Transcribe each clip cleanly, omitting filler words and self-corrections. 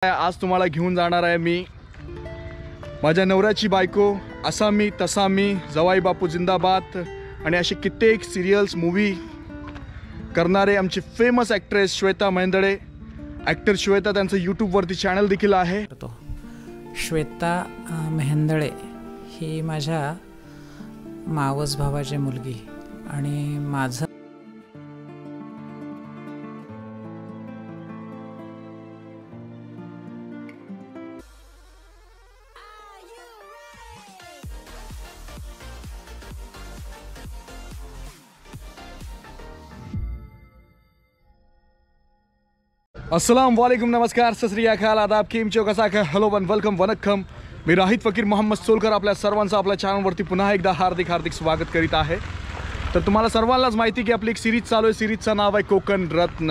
आज तुम्हाला घेऊन जाणार आहे मी माझ्या नवऱ्याची बायको, असा मी तसा मी, जवाई बापू जिंदाबाद आणि असे कित्येक सिरियल्स मूवी करणारे आमचे famous actress Shweta Mehendale. Actor Shweta, त्यांचं यूट्यूबवरती चॅनल देखील आहे. श्वेता मेहेंदळे ही माझ्या मावस भावाची मुलगी आणि माझं अस्सलाम वालेकुम, नमस्कार, सत श्री अकाल, आदाब, केम चो, कसा काय, हॅलो वन, वेलकम, वनक्कम. मी राहित फकीर मोहम्मद सोलकर आपल्या सर्वांचं आपल्या चॅनलवरती पुन्हा एकदा हार्दिक स्वागत करीत आहे. तर तुम्हाला सर्वांनाच माहिती की आपली एक सिरीज चालू आहे. सिरीजचं नाव आहे कोकण रत्न.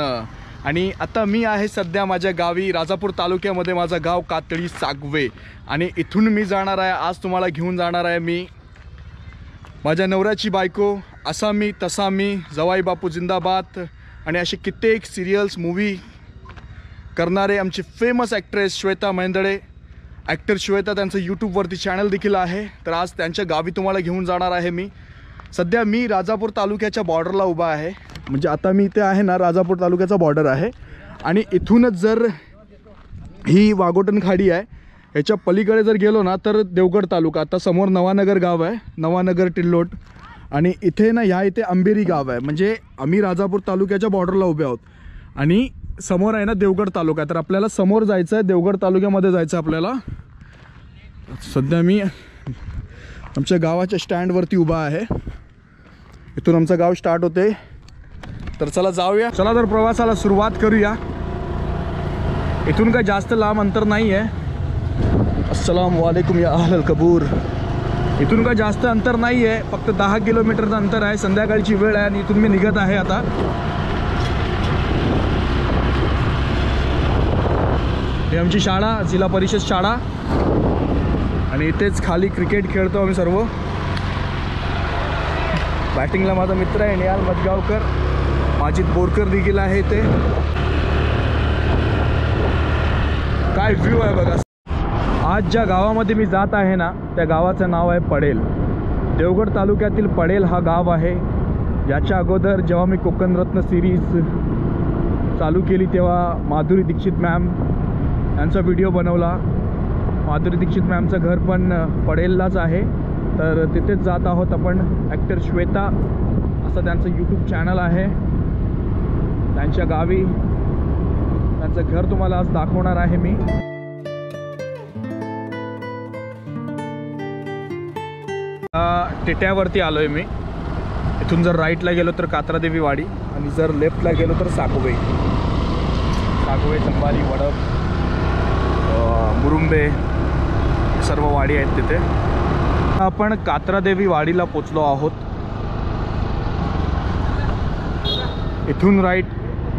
आणि आता मी आहे सध्या माझ्या गावी राजापूर तालुक्यामध्ये. माझं गाव कातळी सागवे आणि इथून मी जाणार आहे, आज तुम्हाला घेऊन जाणार आहे मी माझ्या नवऱ्याची बायको, असा मी तसा मी, जवाई बापू जिंदाबाद आणि असे कित्येक सिरियल्स मूवी करणारे आमचे famous actress Shweta Mehendale. Actor Shweta, त्यांचं यूट्यूबवरती चॅनल देखील आहे. तर आज त्यांच्या गावी तुम्हाला घेऊन जाणार आहे मी. सध्या मी राजापूर तालुक्याच्या बॉर्डरला उभा आहे. म्हणजे आता मी इथे आहे ना, राजापूर तालुक्याचा बॉर्डर आहे आणि इथूनच जर ही वाघोटन खाडी आहे, ह्याच्या पलीकडे जर गेलो ना तर देवगड तालुका. आता समोर नवानगर गाव आहे, नवानगर टिल्लोट, आणि इथे ना ह्या इथे अंबेरी गाव आहे. म्हणजे आम्ही राजापूर तालुक्याच्या बॉर्डरला उभे आहोत आणि समोर आहे ना देवगड तालुका. तर आपल्याला समोर जायचं आहे, देवगड तालुक्यामध्ये जायचं आपल्याला. सध्या मी आमच्या गावाच्या स्टँडवरती उभा आहे. इथून आमचं गाव स्टार्ट होते. तर चला जाऊया, चला तर प्रवासाला सुरुवात करूया. इथून काय जास्त लांब अंतर नाही आहे. अस्सलाम वालेकुम या अहलल कबूर. इथून काय जास्त अंतर नाही आहे, फक्त 10 किलोमीटरचं अंतर आहे. संध्याकाळची वेळ आहे आणि इथून मी निघत आहे आता. ही आमची शाळा, जिल्हा परिषद शाळा, आणि इथेच खाली क्रिकेट खेळतो आम्ही सर्व. बॅटिंगला माझा मित्र आहे निहाल मजगावकर, माजिद बोरकर देखील आहे इथे. काय व्ह्यू आहे बघा. आज ज्या गावामध्ये मी जात आहे ना, त्या गावाचं नाव आहे पडेल. देवगड तालुक्यातील पडेल हा गाव आहे. याच्या अगोदर जेव्हा मी कोकण रत्न सिरीज चालू केली तेव्हा माधुरी दीक्षित मॅम यांचा व्हिडिओ बनवला. माधुरी दीक्षित मॅमचं घर पण पडेललाच आहे. तर तिथेच जात आहोत आपण. ॲक्टर श्वेता असं त्यांचं यूट्यूब चॅनल आहे. त्यांच्या गावी त्यांचं घर तुम्हाला आज दाखवणार आहे मी. टिट्यावरती आलो आहे मी. इथून जर राईटला गेलो तर कात्रादेवी वाडी आणि जर लेफ्टला गेलो तर साकोबाई, चंबारी, वडप, मुरुंबे, सर्व वाडी आहेत तिथे. आपण कात्रादेवी वाडीला पोचलो आहोत. इथून राईट,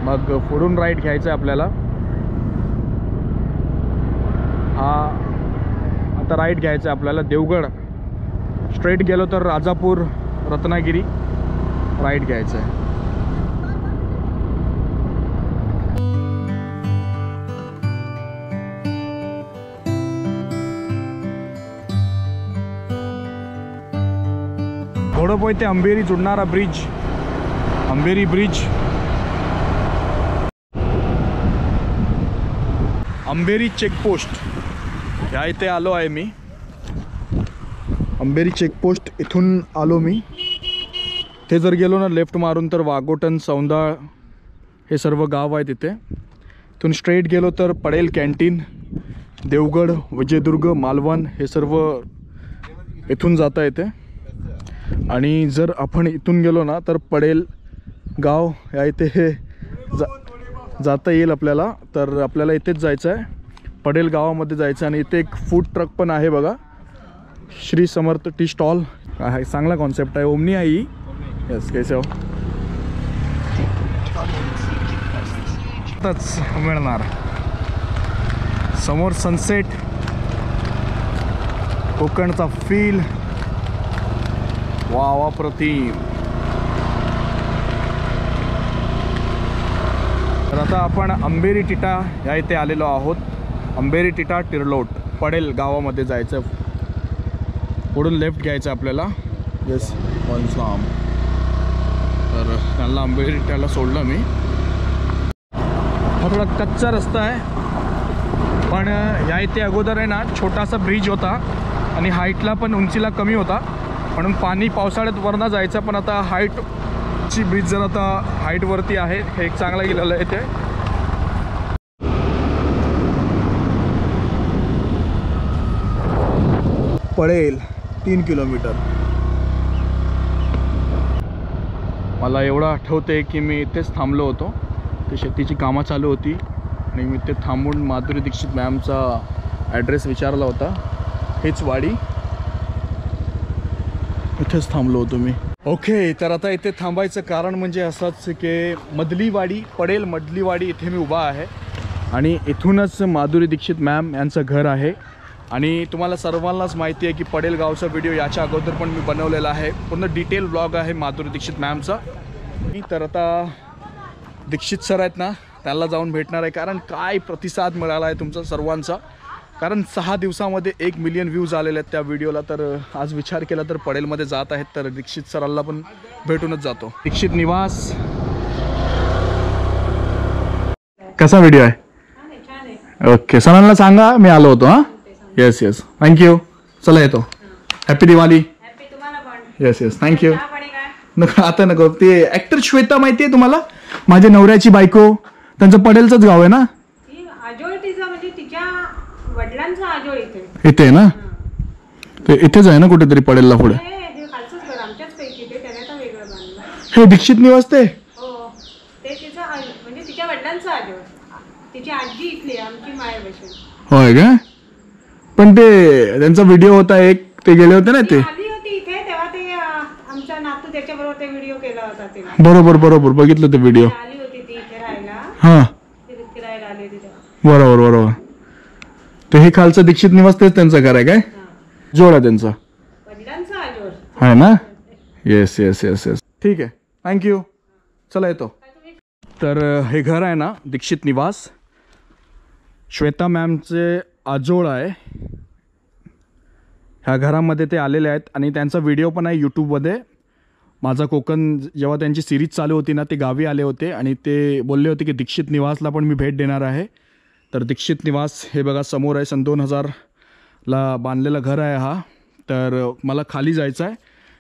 मग पुढून राईट घ्यायचं आहे आपल्याला. हा आता राईट घ्यायचं आहे आपल्याला. देवगड स्ट्रेट गेलो तर राजापूर, रत्नागिरी, राईट घ्यायचं आहे. घोडोपोय ते अंबेरी जुडणारा ब्रिज, अंबेरी ब्रिज. अंबेरी चेकपोस्ट या इथे आलो आहे मी. अंबेरी चेकपोस्ट इथून आलो मी. ते जर गेलो ना लेफ्ट मारून तर वाघोटन, सौंदाळ हे सर्व गाव आहे तिथे. इथून स्ट्रेट गेलो तर पडेल कॅन्टीन, देवगड, विजयदुर्ग, मालवण हे सर्व इथून जाता येते. आणि जर आपण इथून गेलो ना तर पडेल गाव या इथे हे जाता येईल आपल्याला. तर आपल्याला इथेच जायचं आहे, पडेल गावामध्ये जायचं. आणि इथे एक फूड ट्रक पण आहे बघा, श्री समर्थ टी स्टॉल आहे. चांगला कॉन्सेप्ट आहे. ओमनी आहे ही. यस, कैसे हो आताच मिळणार. समोर सनसेट, कोकणचा फील, वा वा प्रतिम. तर आता आपण अंबेरी टिटा या इथे आलेलो आहोत. अंबेरी टिटा टिरलोट पडेल गावामध्ये जायचं. पुढून लेफ्ट घ्यायचं आपल्याला. येस पंचनाम. तर त्यांना अंबेरी टिटाला सोडलं मी. हा थोडा कच्चा रस्ता आहे, पण या इथे अगोदर आहे ना छोटासा ब्रिज होता आणि हाईटला पण उंचीला कमी होता, म्हणून पाणी पावसाळ्यात वरनं जायचं. पण आता हाईटची ब्रिज जर आता हाईटवरती आहे, हे एक चांगलं गेलेलं आहे ते. पडेल 3 किलोमीटर. मला एवढं आठवते की मी इथेच थांबलो होतो. ते शेतीची कामं चालू होती आणि मी ते थांबून माधुरी दीक्षित मॅमचा ॲड्रेस विचारला होता. हेच वाडी, इथेच थांबलो होतो मी. ओके, तर आता इथे थांबायचं कारण म्हणजे असंच की मधली वाडी, पडेल मधली वाडी इथे मी उभा आहे आणि इथूनच माधुरी दीक्षित मॅम यांचं घर आहे. आणि तुम्हाला सर्वांनाच माहिती आहे की पडेल गावचा व्हिडिओ याच्या अगोदर पण मी बनवलेला आहे. पूर्ण डिटेल ब्लॉग आहे माधुरी दीक्षित मॅमचा. तर आता दीक्षित सर आहेत ना, त्याला जाऊन भेटणार आहे. कारण काय प्रतिसाद मिळाला आहे तुमचा सर्वांचा. कारण 6 दिवसामध्ये 1 मिलियन व्ह्यूज आलेले आहेत त्या व्हिडिओला. तर आज विचार केला तर पडेलमध्ये जात आहेत, तर दीक्षित सरांना पण भेटूनच जातो. दीक्षित निवास कसा व्हिडिओ आहे? ओके, सरांना सांगा मी आलो होतो. हां, येस येस, थँक्यू. चला येतो. Happy Diwali. Yes yes, thank you. नको आता नको. ते ॲक्टर श्वेता माहिती आहे तुम्हाला, माझ्या नवऱ्याची बायको, त्यांचं पडेलचंच गाव आहे ना. इथे आहे ना, ते इथेच आहे ना कुठेतरी पडेलला पुढे. हे दीक्षित निवास ते होय का? पण ते त्यांचा व्हिडिओ होता एक, ते गेले होते ना ते. बरोबर बरोबर, बघितलं ते व्हिडिओ. हां बरोबर बरोबर. ते हे खालचं दीक्षित निवास तेच त्यांचं घर आहे काय? जोड आहे त्यांचा आहे ना. येस येस येस येस, ठीक आहे, थँक्यू. चला येतो. तर हे घर आहे ना दीक्षित निवास, श्वेता मॅमचे आजोळ आहे. ह्या घरामध्ये ते आलेले आहेत आणि त्यांचा व्हिडिओ पण आहे यूट्यूबमध्ये. माझा कोकण जेव्हा त्यांची सिरीज चालू होती ना, ते गावी आले होते आणि ते बोलले होते की दीक्षित निवासला पण मी भेट देणार आहे. तर दीक्षित निवास हे बघा समोर आहे. सन 2000ला बांधलेलं घर आहे हा. तर मला खाली जायचं आहे,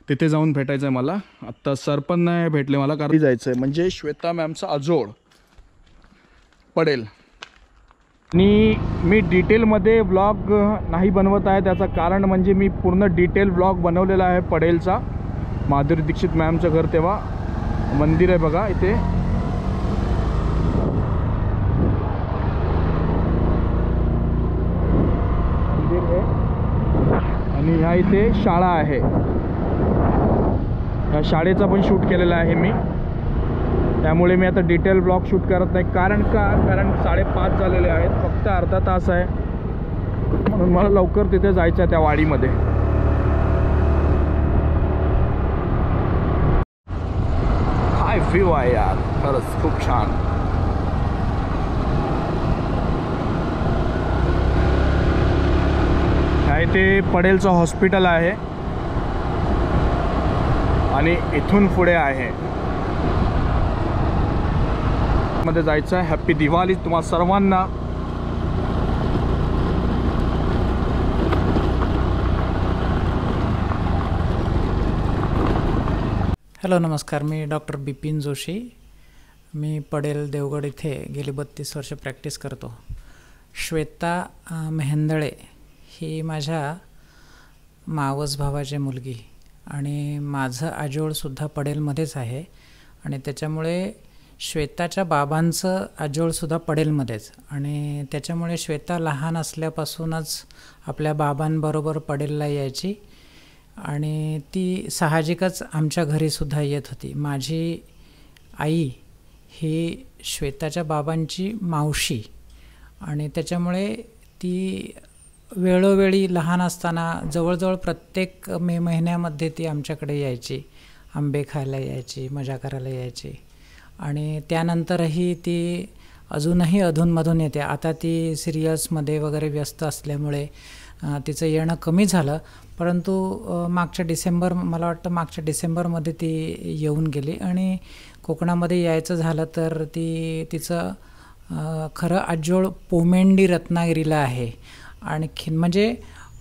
तिथे जाऊन भेटायचं आहे मला. आत्ता सर पण नाही भेटले मला, कारण जायचं आहे. म्हणजे श्वेता मॅमचा आजोळ पडेल. आणि मी डिटेलमध्ये व्लॉग नाही बनवत आहे, त्याचं कारण म्हणजे मी पूर्ण डिटेल व्लॉग बनवलेला आहे पडेलचा. माधुरी दीक्षित मॅमचं घर, तेव्हा मंदिर आहे बघा इथे. मंदिर आहे आणि ह्या इथे शाळा आहे. या शाळेचा पण शूट केलेला आहे मी. त्यामुळे मी आता डिटेल ब्लॉग शूट करत नाही. कारण 5:30 झालेले आहेत, फक्त अर्धा तास आहे, म्हणून मला लवकर तिथे जायचं आहे त्या वाडीमध्ये. काय व्ह्यू आहे यार, खरंच खूप छान. इथे पडेलचं हॉस्पिटल आहे आणि इथून पुढे आहे मध्ये जायचं आहे. हॅपी दिवाळी तुम्हा सर्वांना. हॅलो नमस्कार, मी डॉक्टर बिपिन जोशी. मी पडेल देवगड इथे गेली 32 वर्ष प्रॅक्टिस करतो. श्वेता मेहेंदळे ही माझ्या मावस भावाची मुलगी आणि माझं आजोळसुद्धा पडेलमध्येच आहे आणि त्याच्यामुळे श्वेताच्या बाबांचं आजोळसुद्धा पडेलमध्येच आणि त्याच्यामुळे श्वेता लहान असल्यापासूनच आपल्या बाबांबरोबर पडेलला यायची आणि ती साहजिकच आमच्या घरीसुद्धा येत होती. माझी आई ही श्वेताच्या बाबांची मावशी आणि त्याच्यामुळे ती वेळोवेळी लहान असताना जवळजवळ प्रत्येक मे महिन्यामध्ये ती आमच्याकडे यायची. आंबे खायला यायची, मजा करायला यायची आणि त्यानंतरही ती अजूनही अधूनमधून येते. आता ती सिरियल्समध्ये वगैरे व्यस्त असल्यामुळे तिचं येणं कमी झालं, परंतु मला वाटतं मागच्या डिसेंबरमध्ये ती येऊन गेली. आणि कोकणामध्ये यायचं झालं तर तिचं खरं आजोळ पोमेंडी रत्नागिरीला आहे. आणखीन म्हणजे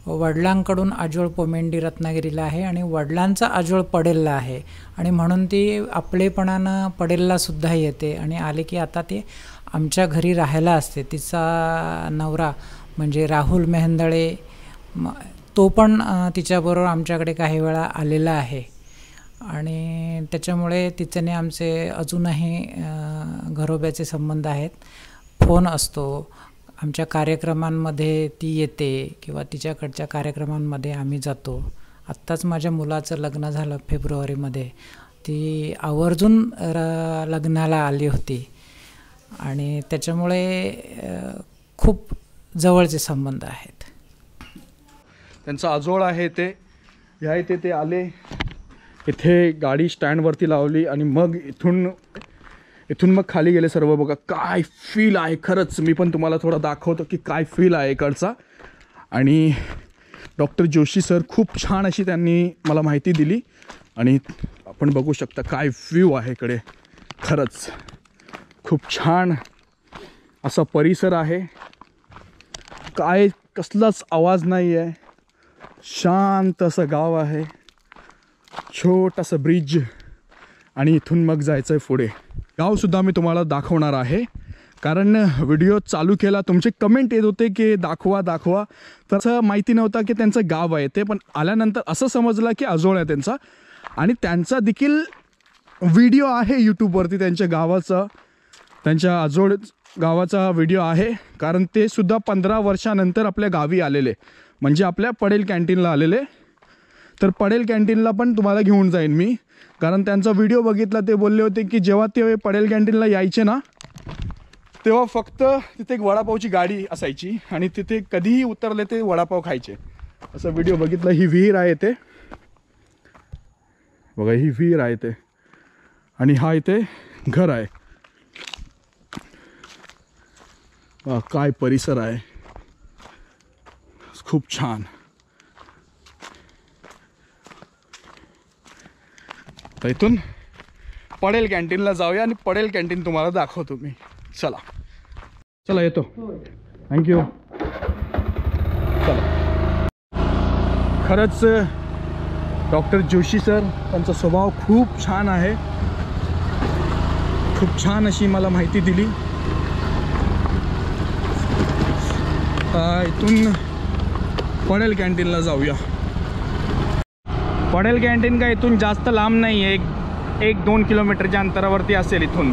वडिलांकडून आजोळ पोमेंडी रत्नागिरीला आहे आणि वडिलांचा आजोळ पडेलला आहे. आणि म्हणून ती आपलेपणानं पडेललासुद्धा येते आणि आले की आता ती आमच्या घरी राहायला असते. तिचा नवरा म्हणजे राहुल मेहेंदळे तो पण तिच्याबरोबर आमच्याकडे काही वेळा आलेला आहे. आणि त्याच्यामुळे तिच्याने आमचे अजूनही घरोब्याचे संबंध आहेत. फोन असतो, आमच्या कार्यक्रमांमध्ये ती येते किंवा तिच्याकडच्या कार्यक्रमांमध्ये आम्ही जातो. आत्ताच माझ्या मुलाचं लग्न झालं फेब्रुवारीमध्ये, ती आवर्जून लग्नाला आली होती. आणि त्याच्यामुळे खूप जवळचे संबंध आहेत. त्यांचा आजोळ आहे ते ह्या इथे ते आले, इथे गाडी स्टँडवरती लावली आणि मग इथून मग खाली गेले सर्व. बघा काय फील आहे खरंच. मी पण तुम्हाला थोडा दाखवतो की काय फील आहे इकडचा. आणि डॉक्टर जोशी सर खूप छान अशी त्यांनी मला माहिती दिली आणि आपण बघू शकता काय व्ह्यू आहे इकडे. खरंच खूप छान असा परिसर आहे. काय कसलाच आवाज नाही आहे, शांत असं गाव आहे, छोटंसं ब्रिज आणि इथून मग जायचं आहे पुढे. गावसुद्धा मी तुम्हाला दाखवणार आहे, कारण व्हिडिओ चालू केला तुमचे कमेंट येत होते की दाखवा. तर असं माहिती नव्हतं की त्यांचं गाव आहे ते, पण आल्यानंतर असं समजलं की आजोळ आहे त्यांचा. आणि त्यांचा देखील व्हिडिओ आहे यूट्यूबवरती त्यांच्या आजोळ गावाचा व्हिडिओ आहे. कारण ते सुद्धा 15 वर्षानंतर आपल्या गावी आलेले, म्हणजे आपल्या पडेल कॅन्टीनला आलेले. तर पडेल कॅन्टीनला पण तुम्हाला घेऊन जाईन मी, कारण त्यांचा व्हिडिओ बघितला. ते बोलले होते की जेव्हा ते पडेल कॅन्टीनला यायचे ना, तेव्हा फक्त तिथे एक वडापावची गाडी असायची आणि तिथे कधीही उतरले ते वडापाव खायचे. असा व्हिडिओ बघितला. ही विहीर आहे ते बघा, ही विहीर आहे ते आणि हा इथे घर आहे. काय परिसर आहे, खूप छान. तर इथून पडेल कॅन्टीनला जाऊया आणि पडेल कॅन्टीन तुम्हाला दाखवतो मी. चला येतो. थँक्यू. चला. खरंच डॉक्टर जोशी सर, त्यांचा स्वभाव खूप छान आहे. खूप छान अशी मला माहिती दिली. इथून पडेल कॅन्टीनला जाऊया. पडेल कॅन्टीन का इथून जास्त लांब नाही आहे, 1-2 किलोमीटरच्या अंतरावरती असेल इथून.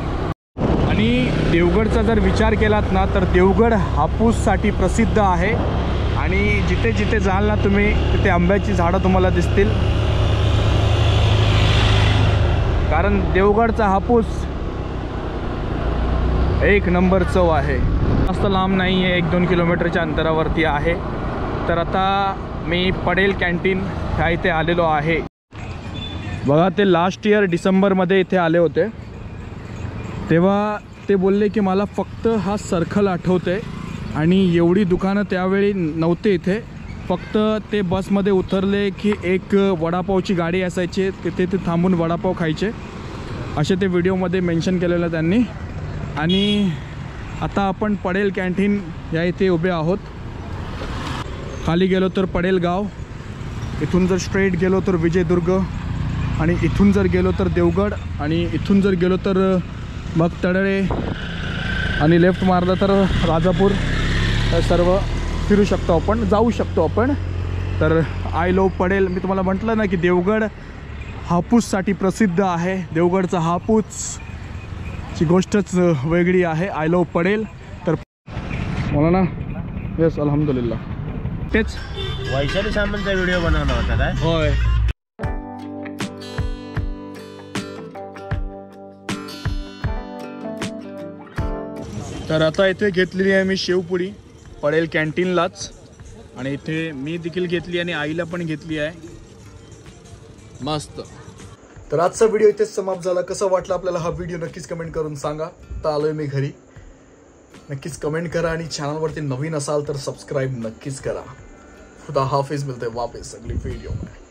आणि देवगडचा जर विचार केलात ना, तर देवगड हापूससाठी प्रसिद्ध आहे. आणि जिथे जिथे जाल ना तुम्ही, तिथे आंब्याची झाडं तुम्हाला दिसतील, कारण देवगडचा हापूस एक नंबर चव आहे. जास्त लांब नाही आहे, 1-2 किलोमीटरच्या अंतरावरती आहे. तर आता मी पडेल कॅन्टीन ह्या इथे आलेलो आहे. बघा, ते लास्ट इयर डिसेंबरमध्ये इथे आले होते, तेव्हा ते बोलले की मला फक्त हा सर्कल आठवते आणि एवढी दुकानं त्यावेळी नव्हते इथे. फक्त ते बसमध्ये उतरले की एक वडापावची गाडी असायची, तिथे ते थांबून वडापाव खायचे, असे ते व्हिडिओमध्ये मेन्शन केलेलं त्यांनी. आणि आता आपण पडेल कॅन्टीन या इथे उभे आहोत. खाली गेलो तर पडेल गाव, इथून जर स्ट्रेट गेलो तर विजयदुर्ग, आणि इथून जर गेलो तर देवगड, आणि इथून जर गेलो तर मग तडळे, आणि लेफ्ट मारलं तर राजापूर. सर्व फिरू शकतो आपण, जाऊ शकतो आपण. तर आय लव्ह पडेल. मी तुम्हाला म्हटलं ना की देवगड हापूससाठी प्रसिद्ध आहे. देवगडचा हापूसची गोष्टच वेगळी आहे. आय लव्ह पडेल. तर बोला ना. येस, अल्हम्दुलिल्लाह. तेच वैशाली सामंतचा व्हिडिओ बनवला होता काय? होय. तर आता इथे घेतलेली आहे मी शेवपुडी पडेल कॅन्टीनलाच, आणि इथे मी देखील घेतली आणि आईला पण घेतली आहे. मस्त. तर आजचा व्हिडिओ इथेच समाप्त झाला. कसा वाटला आपल्याला हा व्हिडिओ नक्कीच कमेंट करून सांगा. आता आलोय मी घरी. नक्कीच कमेंट करा आणि चॅनलवरती नवीन असाल तर सबस्क्राईब नक्कीच करा. खुदा हाफिज, मिलते हैं वापस अगली वीडियो में.